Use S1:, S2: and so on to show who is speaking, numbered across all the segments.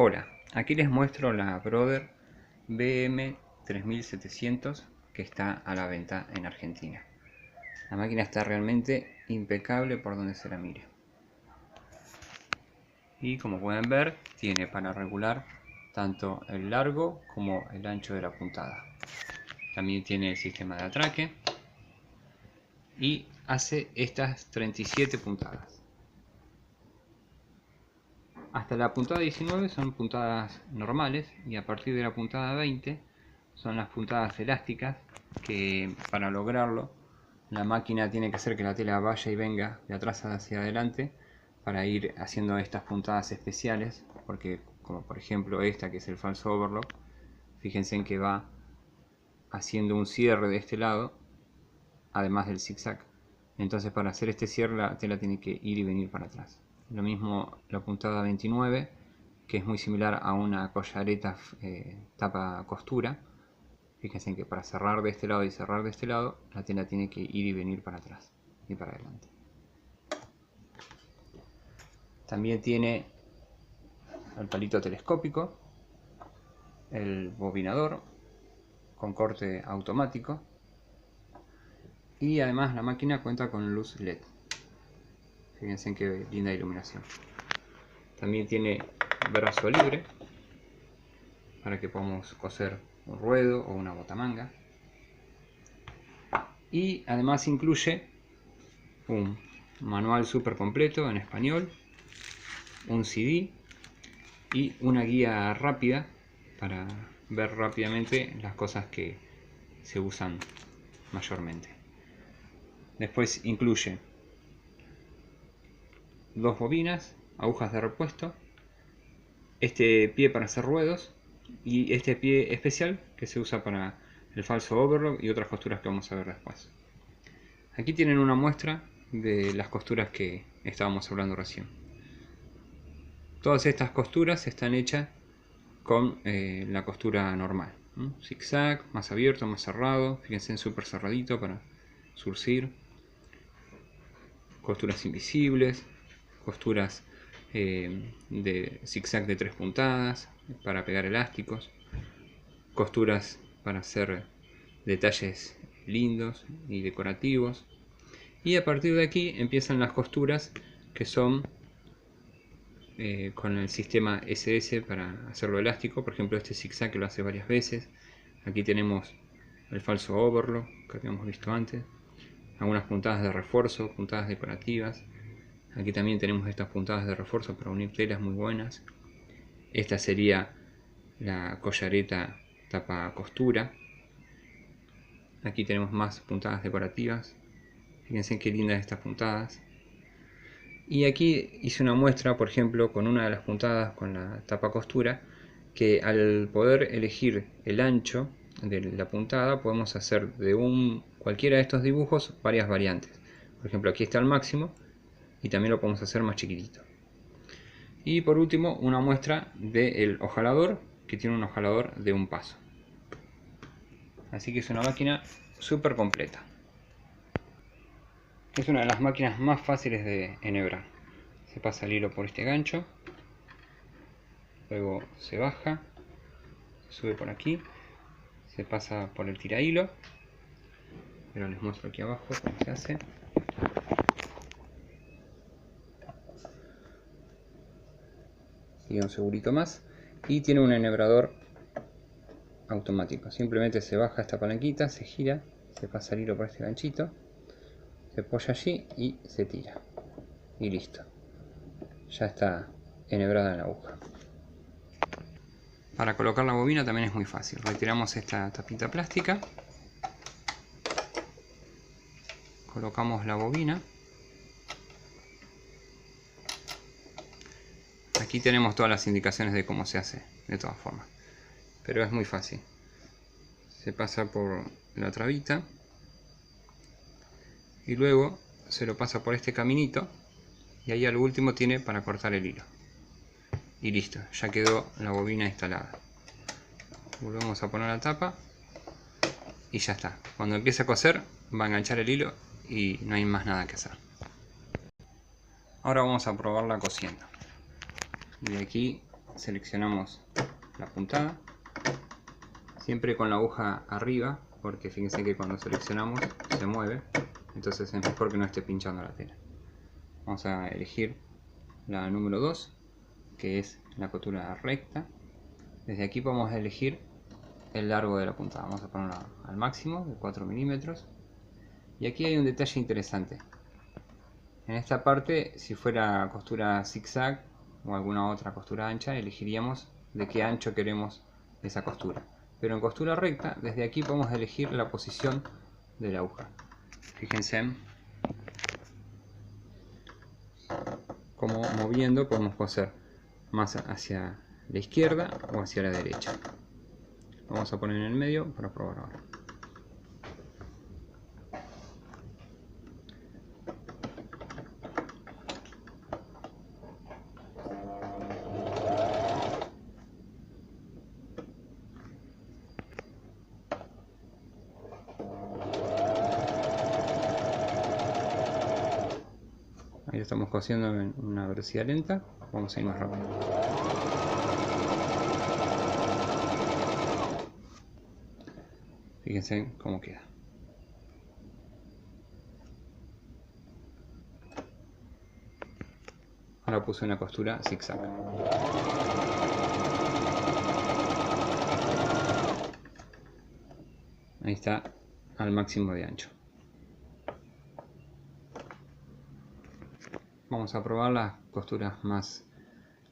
S1: Hola, aquí les muestro la Brother BM3700 que está a la venta en Argentina. La máquina está realmente impecable por donde se la mire. Y como pueden ver, tiene para regular tanto el largo como el ancho de la puntada. También tiene el sistema de atraque y hace estas 37 puntadas. Hasta la puntada 19 son puntadas normales y a partir de la puntada 20 son las puntadas elásticas, que para lograrlo la máquina tiene que hacer que la tela vaya y venga de atrás hacia adelante para ir haciendo estas puntadas especiales, porque como por ejemplo esta que es el falso overlock, fíjense en que va haciendo un cierre de este lado además del zigzag. Entonces para hacer este cierre la tela tiene que ir y venir para atrás. Lo mismo la puntada 29, que es muy similar a una collareta tapa costura. Fíjense que para cerrar de este lado y cerrar de este lado, la tela tiene que ir y venir para atrás y para adelante. También tiene el palito telescópico, el bobinador con corte automático, y además la máquina cuenta con luz LED. Fíjense qué linda iluminación. También tiene brazo libre para que podamos coser un ruedo o una botamanga. Y además incluye un manual súper completo en español, un CD y una guía rápida para ver rápidamente las cosas que se usan mayormente. Después incluye dos bobinas, agujas de repuesto, este pie para hacer ruedos y este pie especial que se usa para el falso overlock y otras costuras que vamos a ver después. Aquí tienen una muestra de las costuras que estábamos hablando recién. Todas estas costuras están hechas con la costura normal, ¿no? Zigzag, más abierto, más cerrado, fíjense en súper cerradito para surcir, costuras invisibles, costuras de zigzag de 3 puntadas para pegar elásticos, costuras para hacer detalles lindos y decorativos, y a partir de aquí empiezan las costuras que son con el sistema SS para hacerlo elástico. Por ejemplo, este zigzag que lo hace varias veces. Aquí tenemos el falso overlock que habíamos visto antes, algunas puntadas de refuerzo, puntadas decorativas. Aquí también tenemos estas puntadas de refuerzo para unir telas muy buenas. Esta sería la collareta tapa costura. Aquí tenemos más puntadas decorativas. Fíjense qué lindas estas puntadas. Y aquí hice una muestra, por ejemplo, con una de las puntadas con la tapa costura, que al poder elegir el ancho de la puntada podemos hacer de cualquiera de estos dibujos varias variantes. Por ejemplo, aquí está el máximo y también lo podemos hacer más chiquitito. Y por último, una muestra del ojalador, que tiene un ojalador de un paso. Así que es una máquina súper completa. Es una de las máquinas más fáciles de enhebrar. Se pasa el hilo por este gancho, luego se baja, se sube por aquí, se pasa por el tira-hilo, pero les muestro aquí abajo cómo se hace. Y un segurito más, y tiene un enhebrador automático. Simplemente se baja esta palanquita, se gira, se pasa el hilo por este ganchito, se apoya allí y se tira, y listo, ya está enhebrada en la aguja. Para colocar la bobina también es muy fácil. Retiramos esta tapita plástica, colocamos la bobina. Aquí tenemos todas las indicaciones de cómo se hace de todas formas, pero es muy fácil. Se pasa por la trabita y luego se lo pasa por este caminito, y ahí al último tiene para cortar el hilo. Y listo, ya quedó la bobina instalada. Volvemos a poner la tapa y ya está. Cuando empiece a coser va a enganchar el hilo y no hay más nada que hacer. Ahora vamos a probarla cosiendo. De aquí seleccionamos la puntada, siempre con la aguja arriba, porque fíjense que cuando seleccionamos se mueve, entonces es mejor que no esté pinchando la tela. Vamos a elegir la número 2, que es la costura recta. Desde aquí podemos elegir el largo de la puntada. Vamos a ponerlo al máximo, de 4 milímetros. Y aquí hay un detalle interesante. En esta parte, si fuera costura zigzag o alguna otra costura ancha, elegiríamos de qué ancho queremos esa costura. Pero en costura recta, desde aquí podemos elegir la posición de la aguja. Fíjense cómo moviendo podemos coser más hacia la izquierda o hacia la derecha. Vamos a poner en el medio para probar ahora. Ahí lo estamos cosiendo en una velocidad lenta. Vamos a ir más rápido. Fíjense cómo queda. Ahora puse una costura zigzag. Ahí está al máximo de ancho. Vamos a probar las costuras más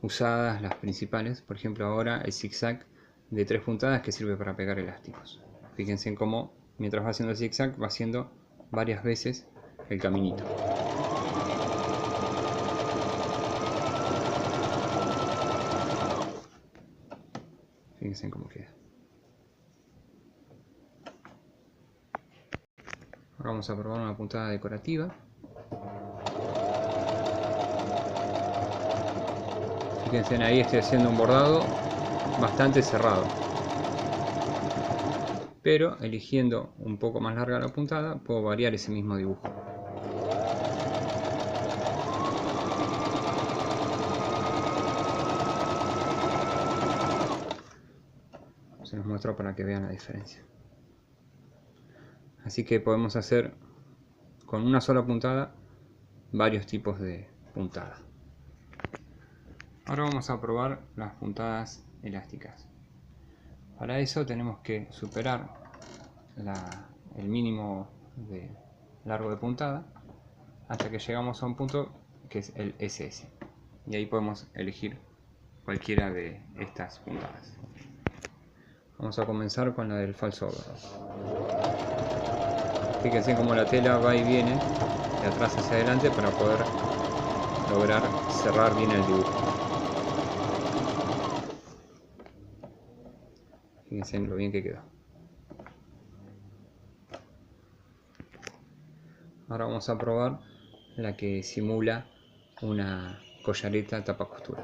S1: usadas, las principales. Por ejemplo, ahora el zigzag de 3 puntadas que sirve para pegar elásticos. Fíjense en cómo mientras va haciendo el zigzag va haciendo varias veces el caminito. Fíjense en cómo queda. Ahora vamos a probar una puntada decorativa. Fíjense ahí, estoy haciendo un bordado bastante cerrado, pero eligiendo un poco más larga la puntada puedo variar ese mismo dibujo. Se los muestro para que vean la diferencia. Así que podemos hacer con una sola puntada varios tipos de puntada. Ahora vamos a probar las puntadas elásticas. Para eso tenemos que superar el mínimo de largo de puntada hasta que llegamos a un punto que es el SS. Y ahí podemos elegir cualquiera de estas puntadas. Vamos a comenzar con la del falso overlock. Fíjense cómo la tela va y viene de atrás hacia adelante para poder lograr cerrar bien el dibujo. Fíjense lo bien que quedó. Ahora vamos a probar la que simula una collareta tapa costura.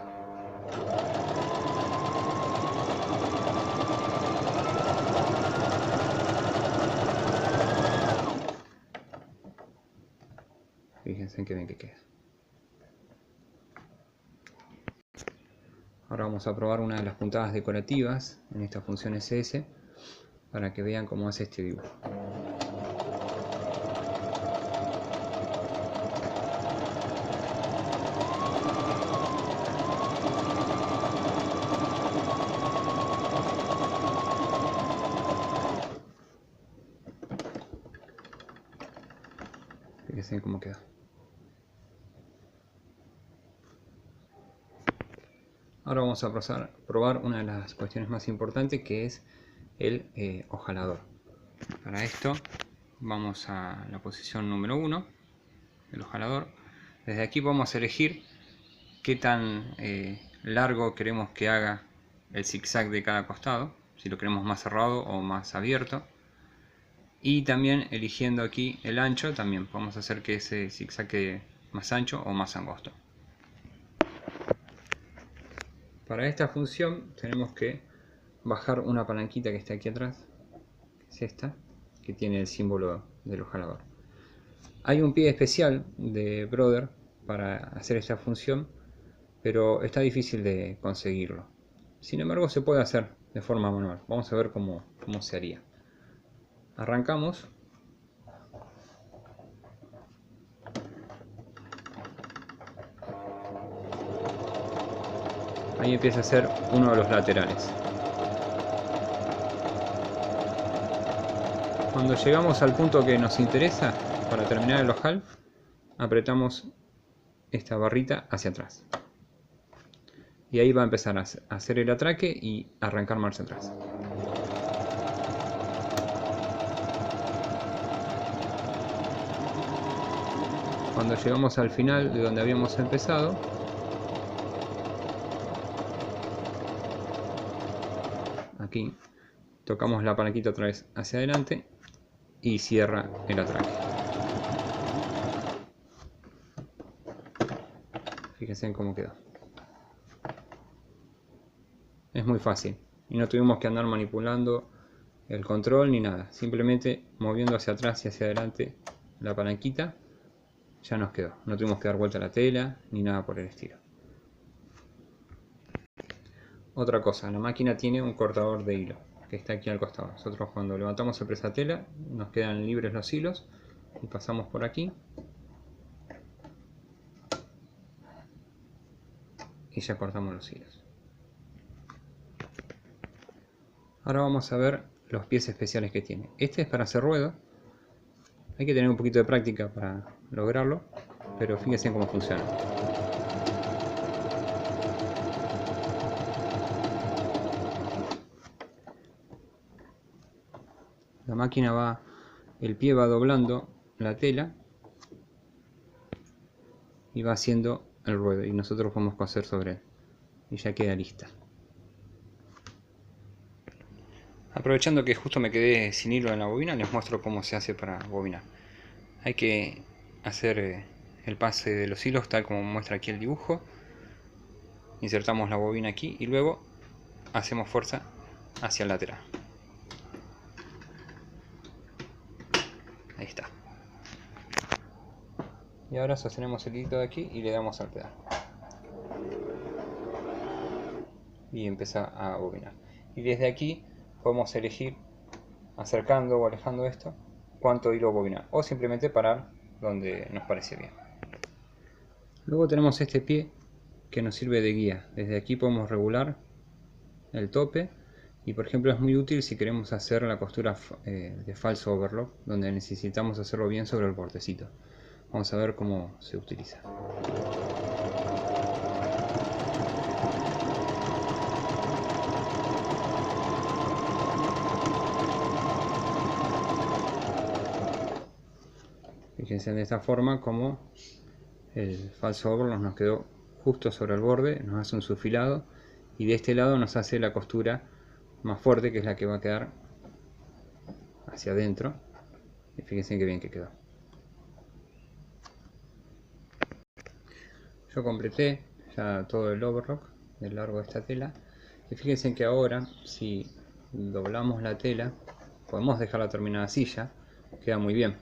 S1: Fíjense qué bien que queda. Ahora vamos a probar una de las puntadas decorativas en esta función SS para que vean cómo hace este dibujo. Fíjense cómo queda. Ahora vamos a probar una de las cuestiones más importantes, que es el hojalador. Para esto vamos a la posición número 1, el hojalador. Desde aquí podemos elegir qué tan largo queremos que haga el zigzag de cada costado, si lo queremos más cerrado o más abierto. Y también eligiendo aquí el ancho, también podemos hacer que ese zigzag quede más ancho o más angosto. Para esta función tenemos que bajar una palanquita que está aquí atrás, que es esta, que tiene el símbolo del hojalador. Hay un pie especial de Brother para hacer esta función, pero está difícil de conseguirlo. Sin embargo, se puede hacer de forma manual. Vamos a ver cómo se haría. Arrancamos. Ahí empieza a ser uno de los laterales. Cuando llegamos al punto que nos interesa para terminar el ojal, apretamos esta barrita hacia atrás. Y ahí va a empezar a hacer el atraque y arrancar marcha atrás. Cuando llegamos al final de donde habíamos empezado, aquí tocamos la palanquita otra vez hacia adelante y cierra el atraque. Fíjense en cómo quedó. Es muy fácil y no tuvimos que andar manipulando el control ni nada, simplemente moviendo hacia atrás y hacia adelante la palanquita ya nos quedó. No tuvimos que dar vuelta a la tela ni nada por el estilo. Otra cosa, la máquina tiene un cortador de hilo que está aquí al costado. Nosotros cuando levantamos el presatela nos quedan libres los hilos y pasamos por aquí y ya cortamos los hilos. Ahora vamos a ver los pies especiales que tiene. Este es para hacer ruedo. Hay que tener un poquito de práctica para lograrlo, pero fíjense cómo funciona. La máquina va, el pie va doblando la tela y va haciendo el ruedo y nosotros podemos coser sobre él y ya queda lista. Aprovechando que justo me quedé sin hilo en la bobina, les muestro cómo se hace para bobinar. Hay que hacer el pase de los hilos tal como muestra aquí el dibujo. Insertamos la bobina aquí y luego hacemos fuerza hacia el lateral. Ahí está. Y ahora sostenemos el hilito de aquí y le damos al pedal. Y empieza a bobinar. Y desde aquí podemos elegir, acercando o alejando esto, cuánto hilo bobinar. O simplemente parar donde nos parece bien. Luego tenemos este pie que nos sirve de guía. Desde aquí podemos regular el tope. Y por ejemplo es muy útil si queremos hacer la costura de falso overlock, donde necesitamos hacerlo bien sobre el bordecito. Vamos a ver cómo se utiliza. Fíjense de esta forma como el falso overlock nos quedó justo sobre el borde, nos hace un sufilado y de este lado nos hace la costura más fuerte, que es la que va a quedar hacia adentro. Y fíjense qué bien que quedó. Yo completé ya todo el overlock del largo de esta tela y fíjense que ahora si doblamos la tela podemos dejarla terminada así, ya queda muy bien,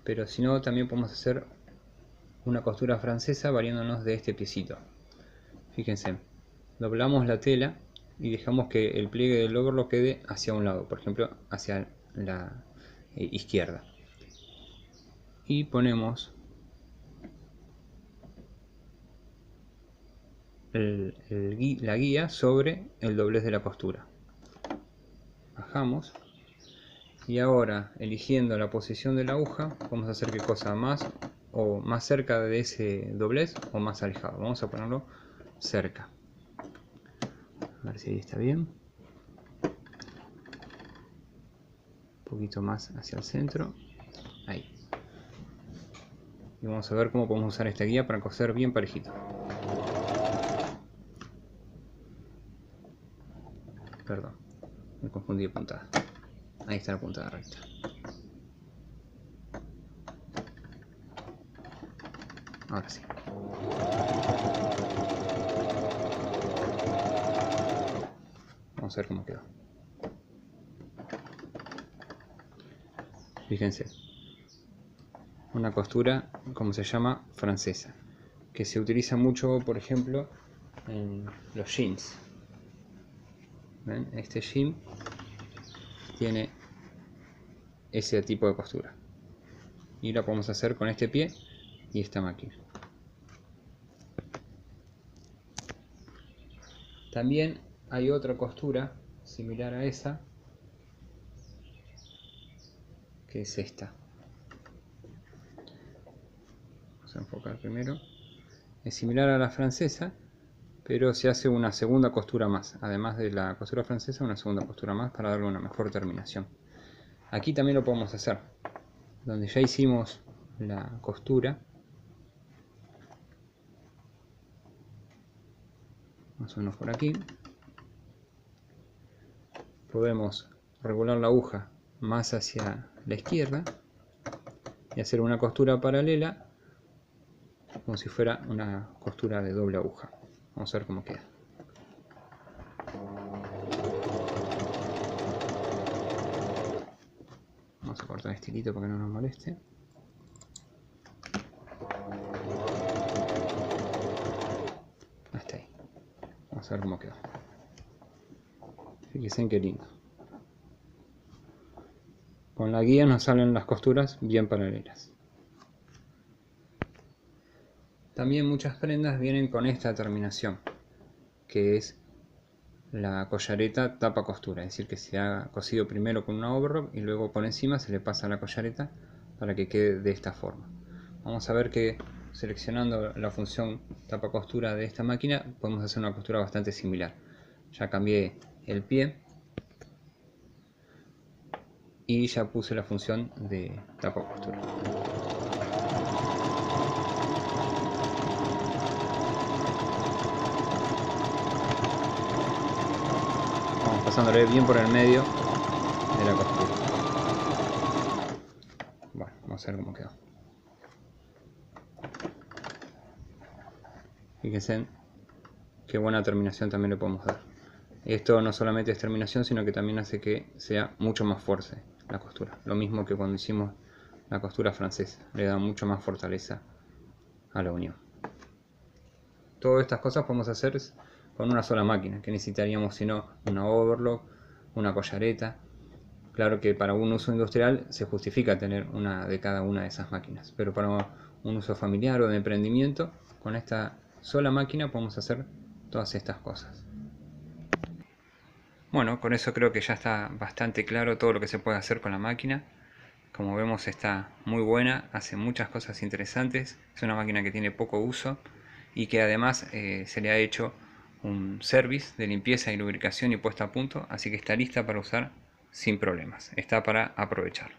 S1: pero si no también podemos hacer una costura francesa valiéndonos de este piecito. Fíjense, doblamos la tela y dejamos que el pliegue del overlock quede hacia un lado, por ejemplo hacia la izquierda, y ponemos la guía sobre el doblez de la costura. Bajamos y ahora, eligiendo la posición de la aguja, vamos a hacer qué cosa, más o más cerca de ese doblez o más alejado. Vamos a ponerlo cerca, a ver si ahí está bien. Un poquito más hacia el centro, ahí. Y vamos a ver cómo podemos usar esta guía para coser bien parejito. Perdón, me confundí de puntada. Ahí está la puntada recta. Ahora sí. Vamos a ver cómo quedó. Fíjense. Una costura, como se llama, francesa. Que se utiliza mucho, por ejemplo, en los jeans. ¿Ven? Este jean tiene ese tipo de costura. Y lo podemos hacer con este pie y esta máquina. También hay otra costura similar a esa, que es esta. Vamos a enfocar primero. Es similar a la francesa, pero se hace una segunda costura más. Además de la costura francesa, una segunda costura más para darle una mejor terminación. Aquí también lo podemos hacer. Donde ya hicimos la costura, más o menos por aquí, podemos regular la aguja más hacia la izquierda y hacer una costura paralela como si fuera una costura de doble aguja. Vamos a ver cómo queda. Vamos a cortar este hilito para que no nos moleste. Hasta ahí. Vamos a ver cómo quedó. Fíjense qué lindo. Con la guía nos salen las costuras bien paralelas. También muchas prendas vienen con esta terminación, que es la collareta tapa costura, es decir, que se ha cosido primero con una overlock y luego por encima se le pasa la collareta para que quede de esta forma. Vamos a ver que seleccionando la función tapa costura de esta máquina podemos hacer una costura bastante similar. Ya cambié el pie y ya puse la función de tapa costura. Vamos pasándole bien por el medio de la costura. Bueno, vamos a ver cómo quedó. Fíjense qué buena terminación también le podemos dar. Esto no solamente es terminación, sino que también hace que sea mucho más fuerte la costura. Lo mismo que cuando hicimos la costura francesa, le da mucho más fortaleza a la unión. Todas estas cosas podemos hacer con una sola máquina, que necesitaríamos sino una overlock, una collareta. Claro que para un uso industrial se justifica tener una de cada una de esas máquinas, pero para un uso familiar o de emprendimiento, con esta sola máquina podemos hacer todas estas cosas. Bueno, con eso creo que ya está bastante claro todo lo que se puede hacer con la máquina. Como vemos está muy buena, hace muchas cosas interesantes, es una máquina que tiene poco uso y que además se le ha hecho un service de limpieza y lubricación y puesta a punto, así que está lista para usar sin problemas, está para aprovechar.